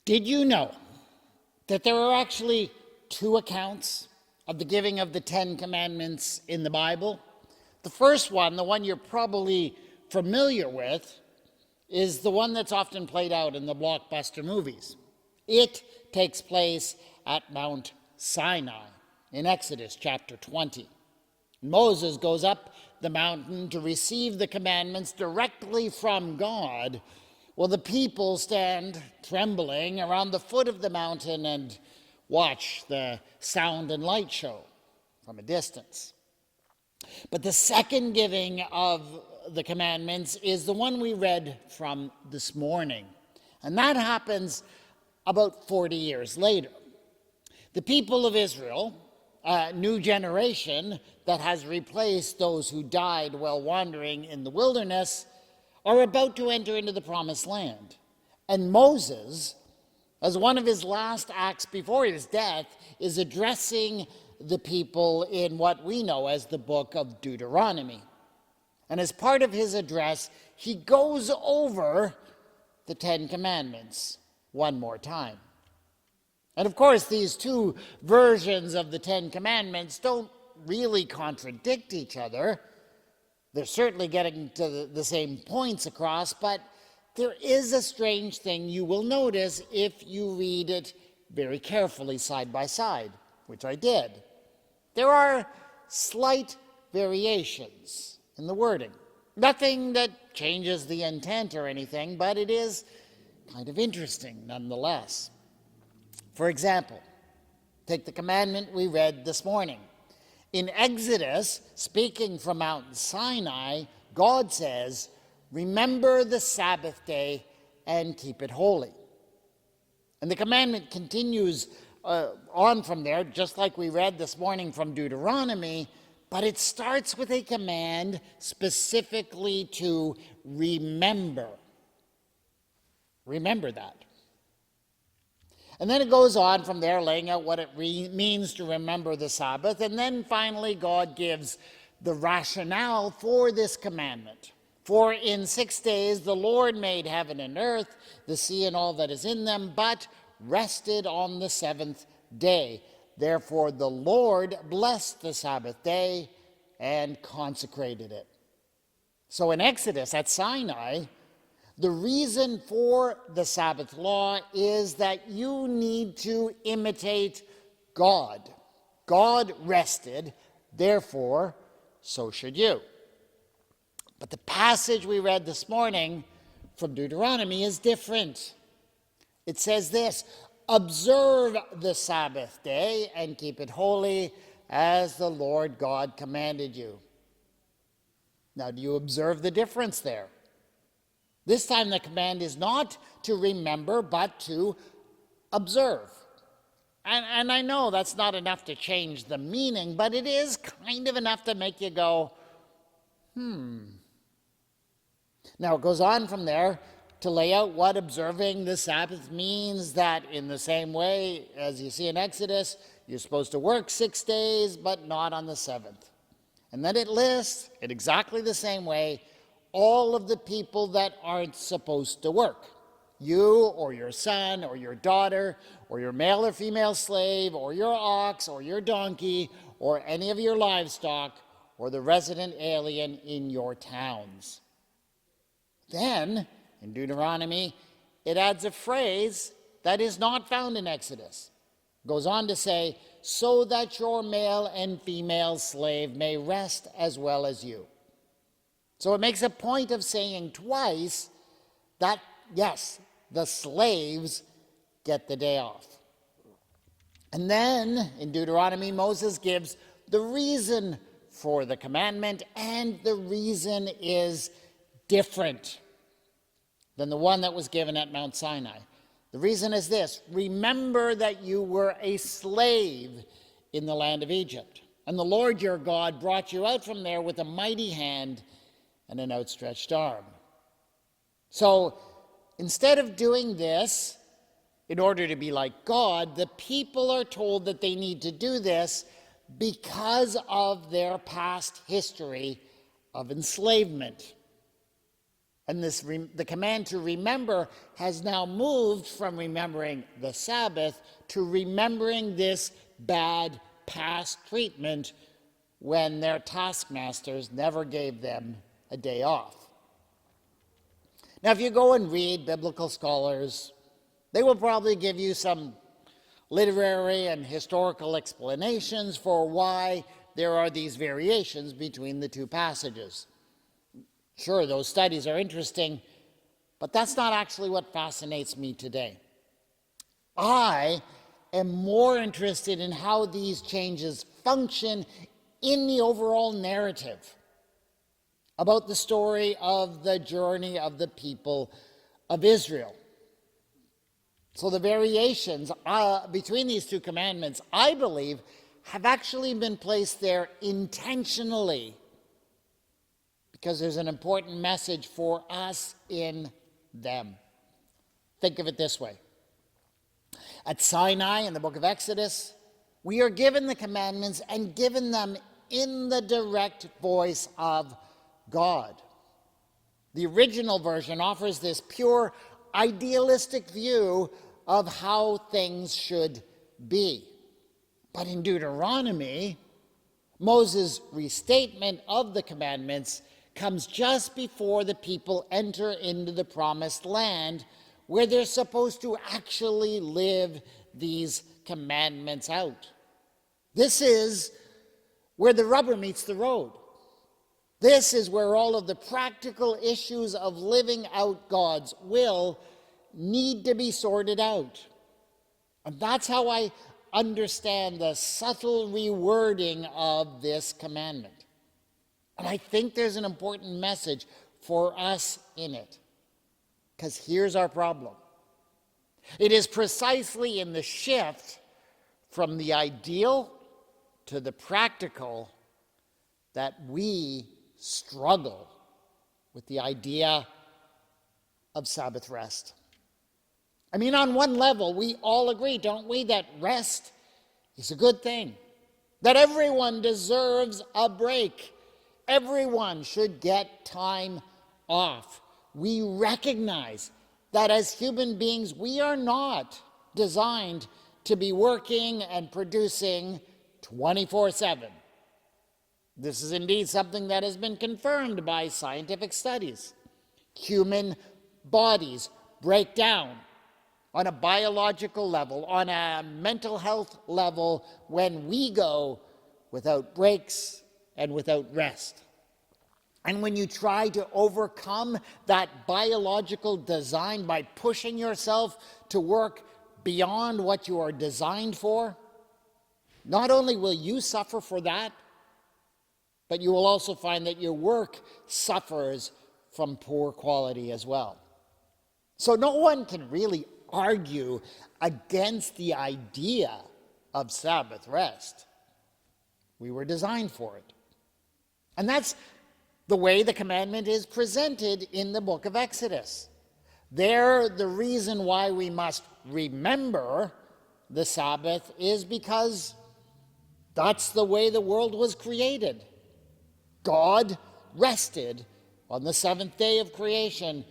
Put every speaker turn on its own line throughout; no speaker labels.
Did you know that there are actually two accounts of the giving of the Ten Commandments in the Bible? The first one, the one you're probably familiar with, is the one that's often played out in the blockbuster movies. It takes place at Mount Sinai in Exodus chapter 20. Moses goes up the mountain to receive the commandments directly from God, while the people stand trembling around the foot of the mountain and watch the sound and light show from a distance. But the second giving of the commandments is the one we read from this morning, and that happens about 40 years later. The people of Israel, a new generation that has replaced those who died while wandering in the wilderness, are about to enter into the promised land. And Moses, as one of his last acts before his death, is addressing the people in what we know as the book of Deuteronomy. And as part of his address, he goes over the Ten Commandments one more time. And of course, these two versions of the Ten Commandments don't really contradict each other. They're certainly getting to the same points across, but there is a strange thing you will notice if you read it very carefully side by side, which I did. There are slight variations in the wording. Nothing that changes the intent or anything, but it is kind of interesting nonetheless. For example, take the commandment we read this morning. In Exodus, speaking from Mount Sinai, God says, "Remember the Sabbath day and keep it holy." And the commandment continues on from there, just like we read this morning from Deuteronomy, but it starts with a command specifically to remember. Remember that. And then it goes on from there, laying out what it means to remember the Sabbath. And then finally, God gives the rationale for this commandment. For in 6 days the Lord made heaven and earth, the sea and all that is in them, but rested on the seventh day. Therefore the Lord blessed the Sabbath day and consecrated it. So in Exodus at Sinai, the reason for the Sabbath law is that you need to imitate God. God rested, therefore, so should you. But the passage we read this morning from Deuteronomy is different. It says this, "Observe the Sabbath day and keep it holy as the Lord God commanded you." Now, do you observe the difference there? This time the command is not to remember, but to observe. And I know that's not enough to change the meaning, but it is kind of enough to make you go, Now it goes on from there to lay out what observing the Sabbath means, that in the same way, as you see in Exodus, you're supposed to work 6 days, but not on the seventh. And then it lists, in exactly the same way, all of the people that aren't supposed to work. You or your son or your daughter or your male or female slave or your ox or your donkey or any of your livestock or the resident alien in your towns. Then, in Deuteronomy, it adds a phrase that is not found in Exodus. It goes on to say, "so that your male and female slave may rest as well as you." So it makes a point of saying twice that, yes, the slaves get the day off. And then in Deuteronomy, Moses gives the reason for the commandment, and the reason is different than the one that was given at Mount Sinai. The reason is this: remember that you were a slave in the land of Egypt, and the Lord your God brought you out from there with a mighty hand and an outstretched arm. So instead of doing this in order to be like God, the people are told that they need to do this because of their past history of enslavement. And the command to remember has now moved from remembering the Sabbath to remembering this bad past treatment when their taskmasters never gave them a day off. Now, if you go and read biblical scholars, they will probably give you some literary and historical explanations for why there are these variations between the two passages. Sure, those studies are interesting, but that's not actually what fascinates me today. I am more interested in how these changes function in the overall narrative about the story of the journey of the people of Israel. So the variations between these two commandments, I believe, have actually been placed there intentionally because there's an important message for us in them. Think of it this way. At Sinai in the book of Exodus, we are given the commandments and given them in the direct voice of God. The original version offers this pure idealistic view of how things should be. But in Deuteronomy, Moses' restatement of the commandments comes just before the people enter into the promised land where they're supposed to actually live these commandments out. This is where the rubber meets the road. This is where all of the practical issues of living out God's will need to be sorted out. And that's how I understand the subtle rewording of this commandment. And I think there's an important message for us in it. Because here's our problem. It is precisely in the shift from the ideal to the practical that we struggle with the idea of Sabbath rest. I mean, on one level, we all agree, don't we, that rest is a good thing, that everyone deserves a break. Everyone should get time off. We recognize that as human beings, we are not designed to be working and producing 24/7. This is indeed something that has been confirmed by scientific studies. Human bodies break down on a biological level, on a mental health level, when we go without breaks and without rest. And when you try to overcome that biological design by pushing yourself to work beyond what you are designed for, not only will you suffer for that, but you will also find that your work suffers from poor quality as well. So no one can really argue against the idea of Sabbath rest. We were designed for it. And that's the way the commandment is presented in the book of Exodus. There, the reason why we must remember the Sabbath is because that's the way the world was created. God rested on the seventh day of creation,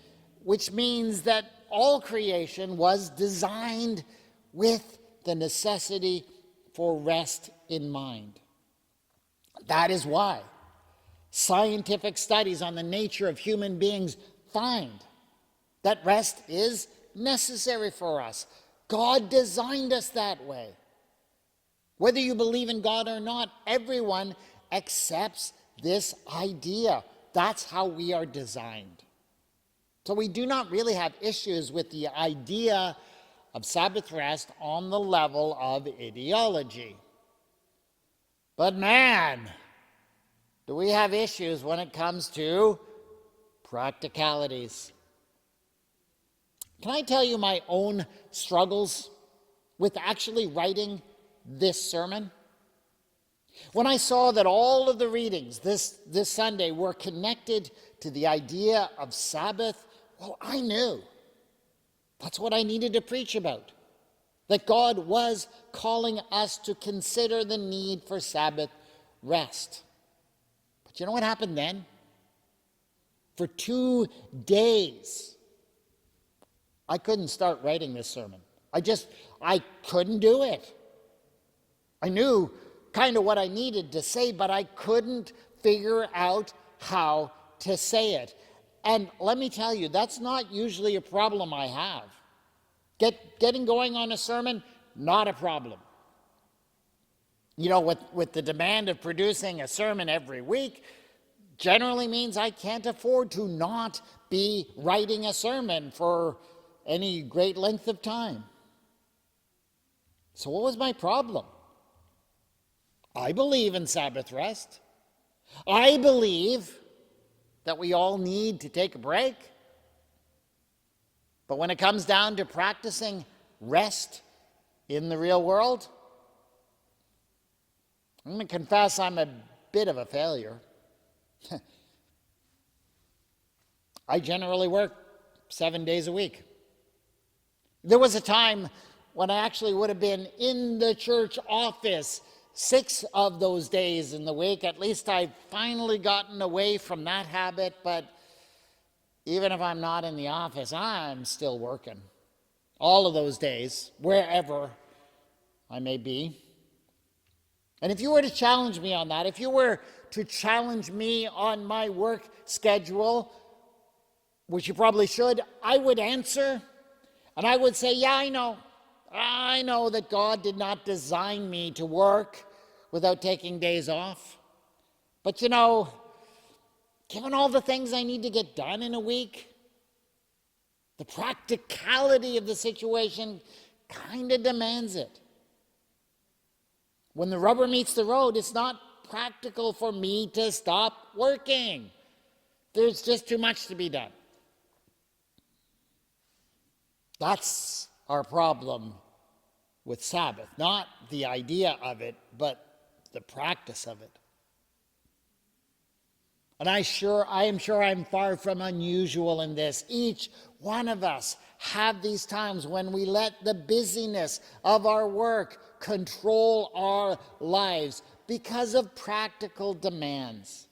which means that all creation was designed with the necessity for rest in mind. That is why scientific studies on the nature of human beings find that rest is necessary for us. God designed us that way. Whether you believe in God or not, everyone accepts this idea. That's how we are designed. So we do not really have issues with the idea of Sabbath rest on the level of ideology. But man, do we have issues when it comes to practicalities. Can I tell you my own struggles with actually writing this sermon? When I saw that all of the readings this Sunday were connected to the idea of Sabbath, well, I knew that's what I needed to preach about. That God was calling us to consider the need for Sabbath rest. But you know what happened then? for 2 days. I couldn't start writing this sermon. I couldn't do it. I knew kind of what I needed to say, but I couldn't figure out how to say it. And let me tell you, that's not usually a problem I have. Getting going on a sermon, not a problem. You know, with the demand of producing a sermon every week, generally means I can't afford to not be writing a sermon for any great length of time. So what was my problem? I believe in Sabbath rest. I believe that we all need to take a break. But when it comes down to practicing rest in the real world, I'm going to confess I'm a bit of a failure. I generally work 7 days a week. There was a time when I actually would have been in the church office 6 of those days in the week. At least I've finally gotten away from that habit, but even if I'm not in the office, I'm still working. All of those days, wherever I may be. And if you were to challenge me on that, if you were to challenge me on my work schedule, which you probably should, I would answer, and I would say, yeah, I know that God did not design me to work without taking days off. But given all the things I need to get done in a week, the practicality of the situation kind of demands it. When the rubber meets the road, it's not practical for me to stop working. There's just too much to be done. That's our problem with Sabbath. Not the idea of it, but the practice of it. And I am sure I'm far from unusual in this. Each one of us have these times when we let the busyness of our work control our lives because of practical demands.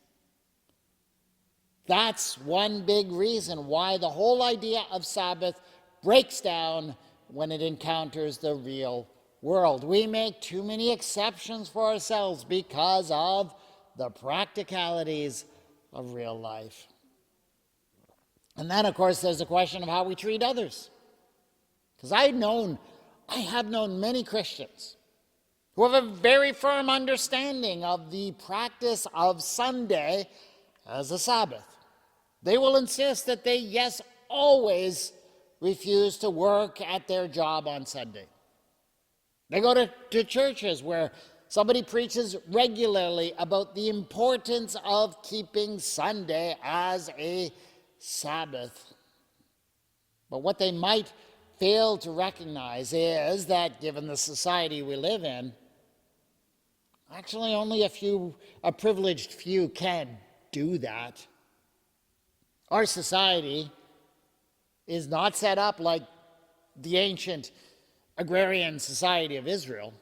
That's one big reason why the whole idea of Sabbath breaks down when it encounters the real world. We make too many exceptions for ourselves because of the practicalities of real life. And then, of course, there's the question of how we treat others. Because I have known many Christians who have a very firm understanding of the practice of Sunday as a Sabbath. They will insist that they, yes, always refuse to work at their job on Sunday. They go to churches where somebody preaches regularly about the importance of keeping Sunday as a Sabbath. But what they might fail to recognize is that given the society we live in, actually only a privileged few can do that. Our society is not set up like the ancient agrarian society of Israel.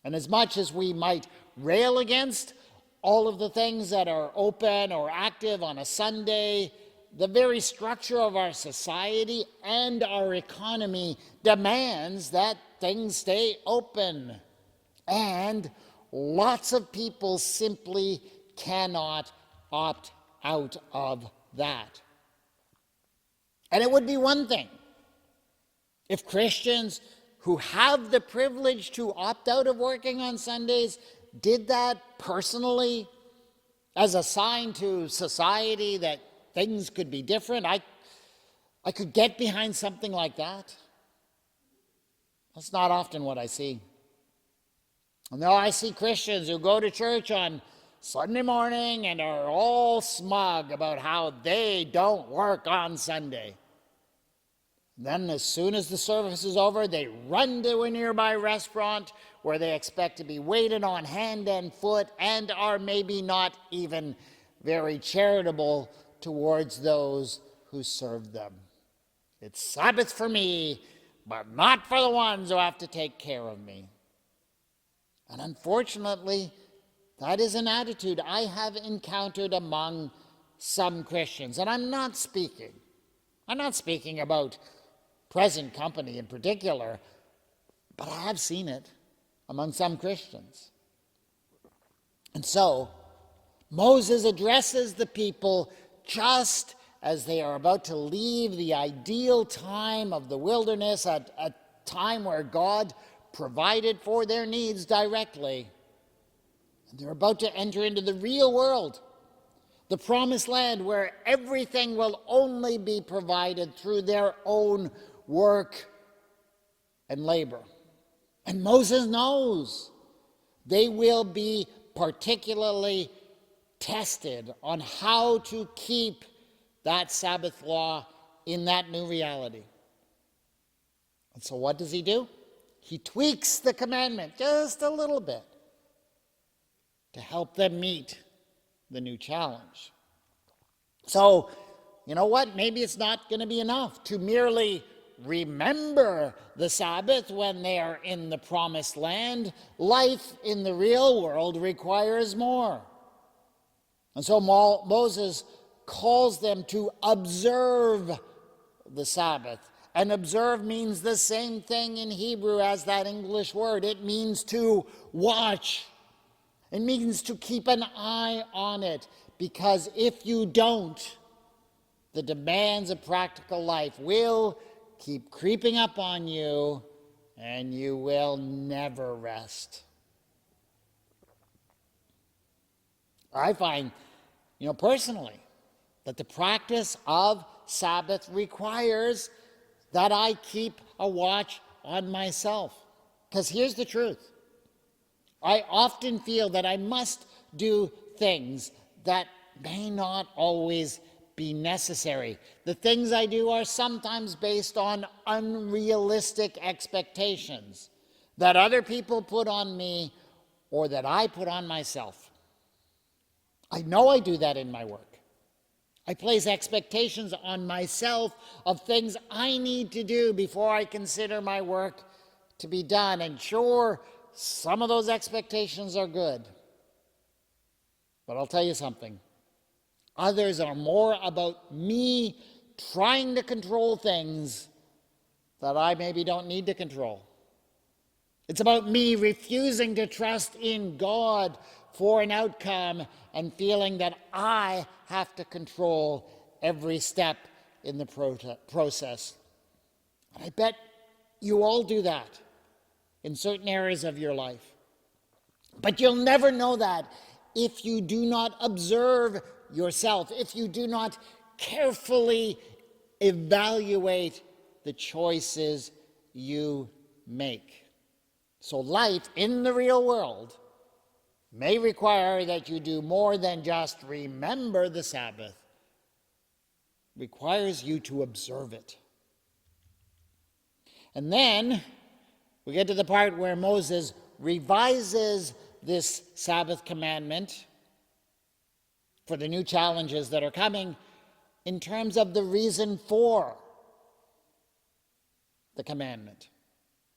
And as much as we might rail against all of the things that are open or active on a Sunday, the very structure of our society and our economy demands that things stay open. And lots of people simply cannot opt out of that. And it would be one thing if Christians who have the privilege to opt out of working on Sundays did that personally as a sign to society that things could be different. I could get behind something like that. That's not often what I see. No, I see Christians who go to church on Sunday morning and are all smug about how they don't work on Sunday. Then as soon as the service is over, they run to a nearby restaurant where they expect to be waited on hand and foot and are maybe not even very charitable towards those who serve them. It's Sabbath for me, but not for the ones who have to take care of me. And unfortunately, that is an attitude I have encountered among some Christians. And I'm not speaking about present company in particular, but I have seen it among some Christians. And so, Moses addresses the people just as they are about to leave the ideal time of the wilderness, a time where God provided for their needs directly. And they're about to enter into the real world, the promised land where everything will only be provided through their own work and labor. And Moses knows they will be particularly tested on how to keep that Sabbath law in that new reality. And so what does he do? He tweaks the commandment just a little bit to help them meet the new challenge. So, you know what? Maybe it's not going to be enough to merely remember the Sabbath when they are in the promised land. Life in the real world requires more. And so Moses calls them to observe the Sabbath. And observe means the same thing in Hebrew as that English word. It means to watch. It means to keep an eye on it, because if you don't, the demands of practical life will keep creeping up on you, and you will never rest. I find, personally, that the practice of Sabbath requires that I keep a watch on myself. Because here's the truth. I often feel that I must do things that may not always be necessary. The things I do are sometimes based on unrealistic expectations that other people put on me or that I put on myself. I know I do that in my work. I place expectations on myself of things I need to do before I consider my work to be done. And sure, some of those expectations are good. But I'll tell you something. Others are more about me trying to control things that I maybe don't need to control. It's about me refusing to trust in God for an outcome and feeling that I have to control every step in the process. And I bet you all do that in certain areas of your life. But you'll never know that if you do not observe yourself, if you do not carefully evaluate the choices you make. So life in the real world may require that you do more than just remember the Sabbath. It requires you to observe it. And then we get to the part where Moses revises this Sabbath commandment for the new challenges that are coming in terms of the reason for the commandment.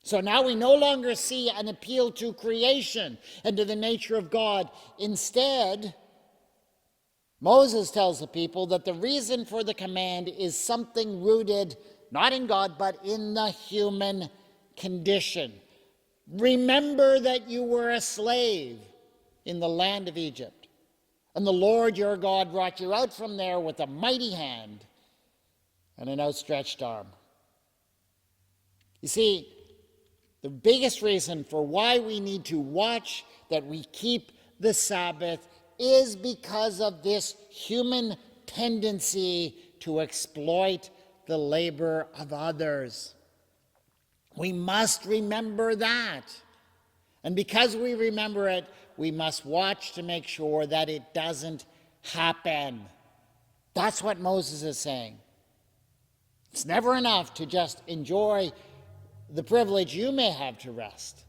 So now we no longer see an appeal to creation and to the nature of God. Instead, Moses tells the people that the reason for the command is something rooted not in God, but in the human condition. Remember that you were a slave in the land of Egypt, and the Lord your God brought you out from there with a mighty hand and an outstretched arm. You see, the biggest reason for why we need to watch that we keep the Sabbath is because of this human tendency to exploit the labor of others. We must remember that. And because we remember it, we must watch to make sure that it doesn't happen. That's what Moses is saying. It's never enough to just enjoy the privilege you may have to rest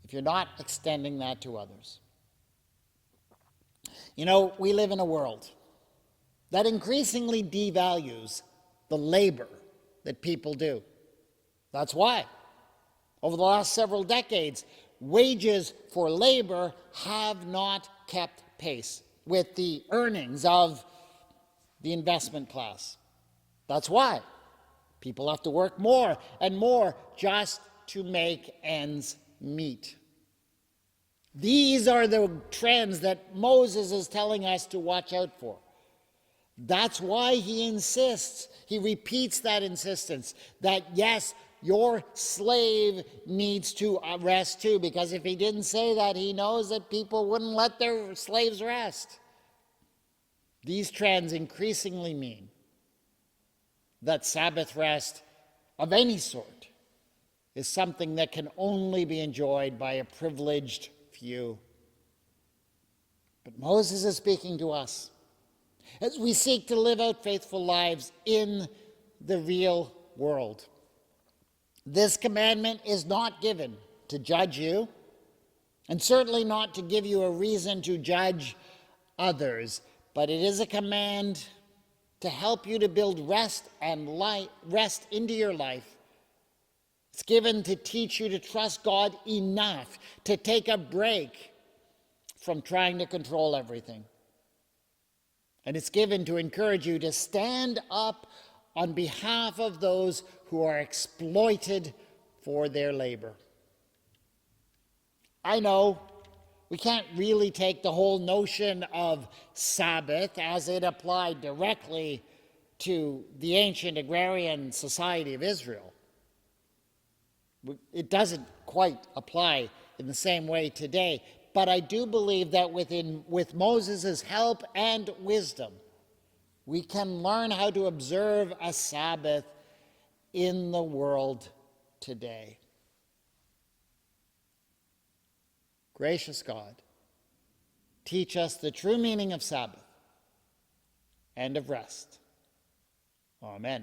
if you're not extending that to others. We live in a world that increasingly devalues the labor that people do. That's why, over the last several decades, wages for labor have not kept pace with the earnings of the investment class. That's why people have to work more and more just to make ends meet. These are the trends that Moses is telling us to watch out for. That's why he insists, he repeats that insistence, that yes, your slave needs to rest too, because if he didn't say that, he knows that people wouldn't let their slaves rest. These trends increasingly mean that Sabbath rest of any sort is something that can only be enjoyed by a privileged few. But Moses is speaking to us as we seek to live out faithful lives in the real world. This commandment is not given to judge you, and certainly not to give you a reason to judge others, but it is a command to help you to build rest into your life. It's given to teach you to trust God enough to take a break from trying to control everything. And it's given to encourage you to stand up on behalf of those who are exploited for their labor. I know we can't really take the whole notion of Sabbath as it applied directly to the ancient agrarian society of Israel. It doesn't quite apply in the same way today, but I do believe that with Moses' help and wisdom, we can learn how to observe a Sabbath in the world today. Gracious God, teach us the true meaning of Sabbath and of rest. Amen.